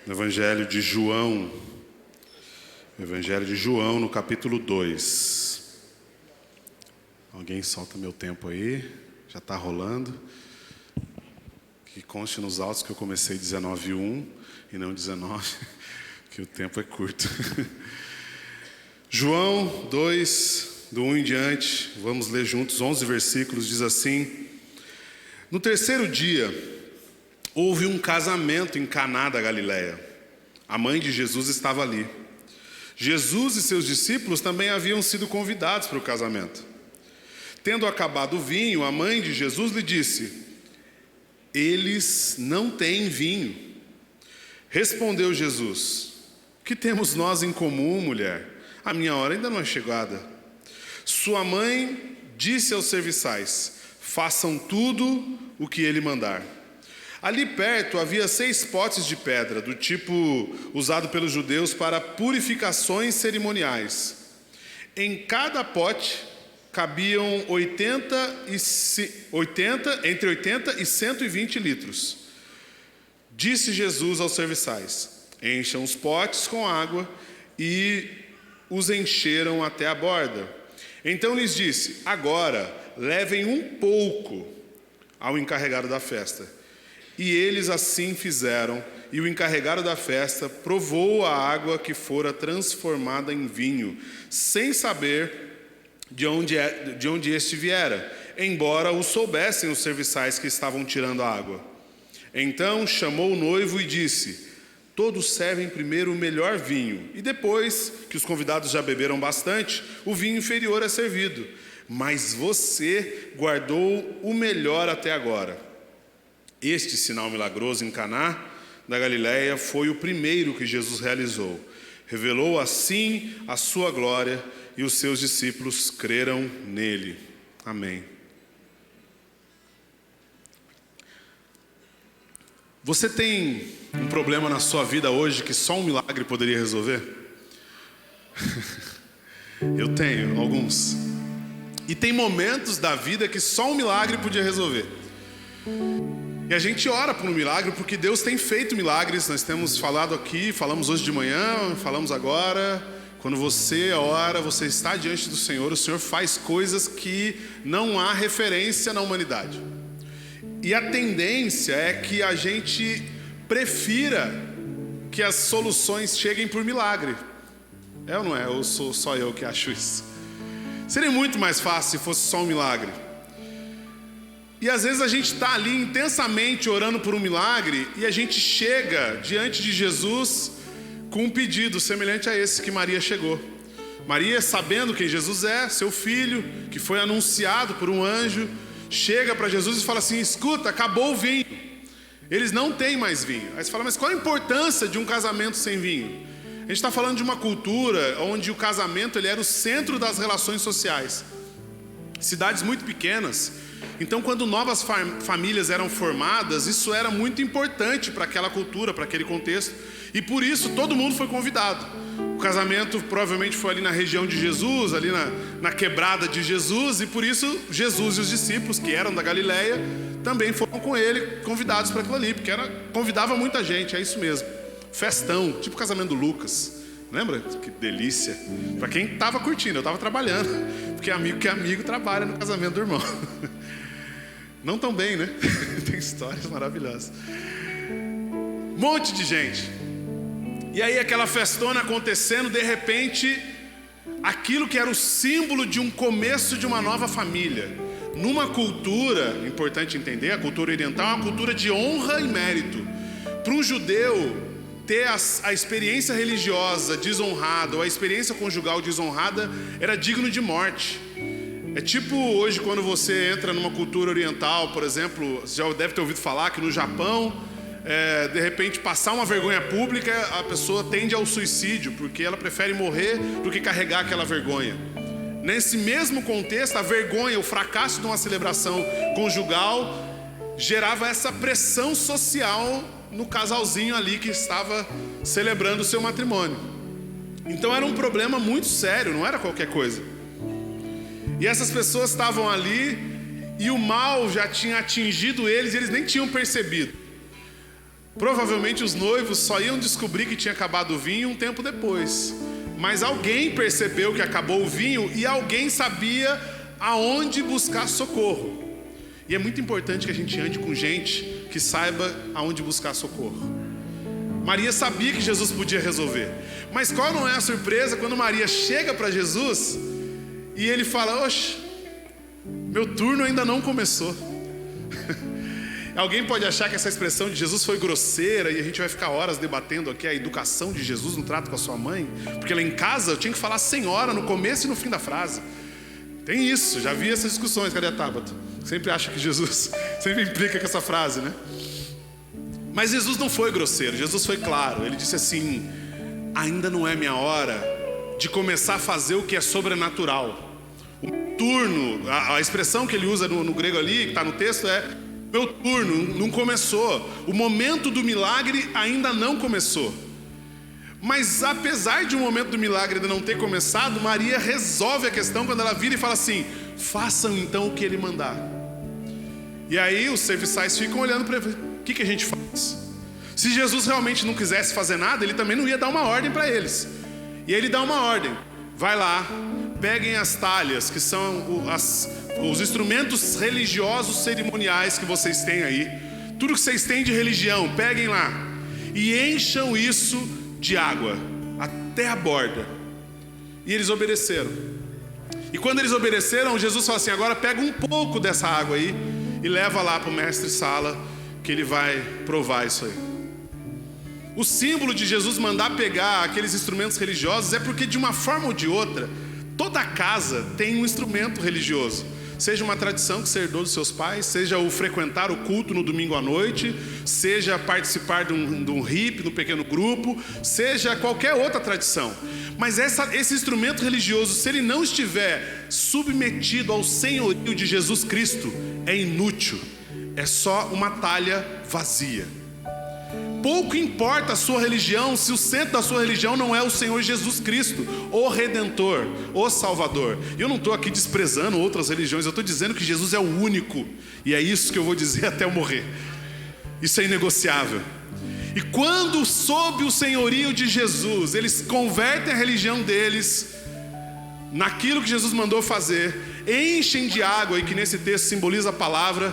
no Evangelho de João. Evangelho de João, no capítulo 2. Alguém solta meu tempo aí, já está rolando. Que conste nos autos que eu comecei 19:1 e não 19, que o tempo é curto. João 2, do 1 em diante, vamos ler juntos 11 versículos, diz assim: No terceiro dia, houve um casamento em Caná da Galileia. A mãe de Jesus estava ali. Jesus e seus discípulos também haviam sido convidados para o casamento. Tendo acabado o vinho, a mãe de Jesus lhe disse: Eles não têm vinho. Respondeu Jesus: Que temos nós em comum, mulher? A minha hora ainda não é chegada. Sua mãe disse aos serviçais: Façam tudo o que ele mandar. Ali perto havia 6 potes de pedra, do tipo usado pelos judeus para purificações cerimoniais. Em cada pote cabiam entre 80 e 120 litros. Disse Jesus aos serviçais: Encham os potes com água, e os encheram até a borda. Então lhes disse: Agora levem um pouco ao encarregado da festa. E eles assim fizeram, e o encarregado da festa provou a água que fora transformada em vinho, sem saber de onde este viera, embora o soubessem os serviçais que estavam tirando a água. Então chamou o noivo e disse: Todos servem primeiro o melhor vinho, e depois que os convidados já beberam bastante, o vinho inferior é servido. Mas você guardou o melhor até agora. Este sinal milagroso em Caná da Galileia foi o primeiro que Jesus realizou. Revelou assim a sua glória, e os seus discípulos creram nele. Amém. Você tem um problema na sua vida hoje que só um milagre poderia resolver? Eu tenho alguns. E tem momentos da vida que só um milagre podia resolver. E a gente ora por um milagre porque Deus tem feito milagres. Nós temos falado aqui, falamos hoje de manhã, falamos agora. Quando você ora, você está diante do Senhor, o Senhor faz coisas que não há referência na humanidade. E a tendência é que a gente prefira que as soluções cheguem por milagre. É ou não é? Ou sou só eu que acho isso? Seria muito mais fácil se fosse só um milagre. E às vezes a gente está ali intensamente orando por um milagre, e a gente chega diante de Jesus com um pedido semelhante a esse que Maria chegou. Maria, sabendo quem Jesus é, seu filho, que foi anunciado por um anjo, chega para Jesus e fala assim: Escuta, acabou o vinho, eles não têm mais vinho. Aí você fala: Mas qual a importância de um casamento sem vinho? A gente está falando de uma cultura onde o casamento ele era o centro das relações sociais. Cidades muito pequenas. Então, quando novas famílias eram formadas, isso era muito importante para aquela cultura, para aquele contexto. E por isso todo mundo foi convidado. O casamento provavelmente foi ali na região de Jesus, ali na quebrada de Jesus. E por isso Jesus e os discípulos, que eram da Galileia, também foram com ele convidados para aquilo ali. Porque convidava muita gente, é isso mesmo. Festão, tipo o casamento do Lucas. Lembra? Que delícia. Para quem estava curtindo, eu estava trabalhando. Porque amigo que amigo trabalha no casamento do irmão. Não tão bem, né? Tem histórias maravilhosas. Um monte de gente. E aí aquela festona acontecendo, de repente, aquilo que era o símbolo de um começo de uma nova família. Numa cultura, importante entender, a cultura oriental é uma cultura de honra e mérito. Para um judeu ter a experiência religiosa desonrada, ou a experiência conjugal desonrada, era digno de morte. É tipo hoje quando você entra numa cultura oriental, por exemplo, você já deve ter ouvido falar que no Japão, de repente passar uma vergonha pública, a pessoa tende ao suicídio, porque ela prefere morrer do que carregar aquela vergonha. Nesse mesmo contexto, a vergonha, o fracasso de uma celebração conjugal gerava essa pressão social no casalzinho ali que estava celebrando o seu matrimônio. Então era um problema muito sério, não era qualquer coisa. E essas pessoas estavam ali e o mal já tinha atingido eles e eles nem tinham percebido. Provavelmente os noivos só iam descobrir que tinha acabado o vinho um tempo depois. Mas alguém percebeu que acabou o vinho e alguém sabia aonde buscar socorro. E é muito importante que a gente ande com gente que saiba aonde buscar socorro. Maria sabia que Jesus podia resolver. Mas qual não é a surpresa quando Maria chega para Jesus e ele fala: oxe, meu turno ainda não começou. Alguém pode achar que essa expressão de Jesus foi grosseira e a gente vai ficar horas debatendo aqui a educação de Jesus no trato com a sua mãe, porque lá em casa eu tinha que falar senhora no começo e no fim da frase. Tem isso, já vi essas discussões. Cadê a Tabata? Sempre acha que Jesus sempre implica com essa frase, né? Mas Jesus não foi grosseiro, Jesus foi claro. Ele disse assim: ainda não é minha hora de começar a fazer o que é sobrenatural. O turno, a expressão que ele usa no grego ali, que está no texto, é: meu turno não começou. O momento do milagre ainda não começou. Mas apesar de o momento do milagre ainda não ter começado, Maria resolve a questão quando ela vira e fala assim: façam então o que ele mandar. E aí os serviçais ficam olhando para ele: o que a gente faz? Se Jesus realmente não quisesse fazer nada, ele também não ia dar uma ordem para eles. E ele dá uma ordem: vai lá, peguem as talhas, que são os instrumentos religiosos cerimoniais que vocês têm aí, tudo que vocês têm de religião, peguem lá e encham isso de água até a borda. E eles obedeceram. E quando eles obedeceram, Jesus fala assim: agora pega um pouco dessa água aí e leva lá para o mestre Sala, que ele vai provar isso aí. O símbolo de Jesus mandar pegar aqueles instrumentos religiosos é porque, de uma forma ou de outra, toda casa tem um instrumento religioso. Seja uma tradição que você herdou dos seus pais, seja o frequentar o culto no domingo à noite, seja participar de um RIP, no pequeno grupo, seja qualquer outra tradição. Mas esse instrumento religioso, se ele não estiver submetido ao senhorio de Jesus Cristo, é inútil, é só uma talha vazia. Pouco importa a sua religião se o centro da sua religião não é o Senhor Jesus Cristo, o Redentor, o Salvador. E eu não estou aqui desprezando outras religiões, eu estou dizendo que Jesus é o único. E é isso que eu vou dizer até eu morrer. Isso é inegociável. E quando, sob o senhorio de Jesus, eles convertem a religião deles naquilo que Jesus mandou fazer, enchem de água, e que nesse texto simboliza a palavra,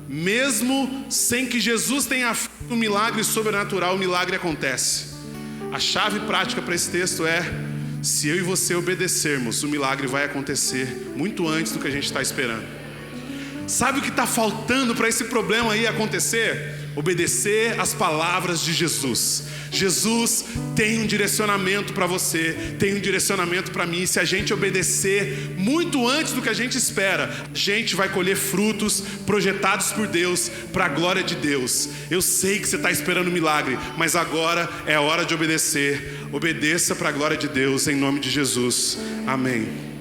mesmo sem que Jesus tenha feito um milagre sobrenatural, o milagre acontece. A chave prática para esse texto é: se eu e você obedecermos, o milagre vai acontecer muito antes do que a gente está esperando. Sabe o que está faltando para esse problema aí acontecer? Obedecer às palavras de Jesus. Jesus tem um direcionamento para você, tem um direcionamento para mim. Se a gente obedecer muito antes do que a gente espera, a gente vai colher frutos projetados por Deus, para a glória de Deus. Eu sei que você está esperando um milagre, mas agora é a hora de obedecer. Obedeça para a glória de Deus, em nome de Jesus. Amém.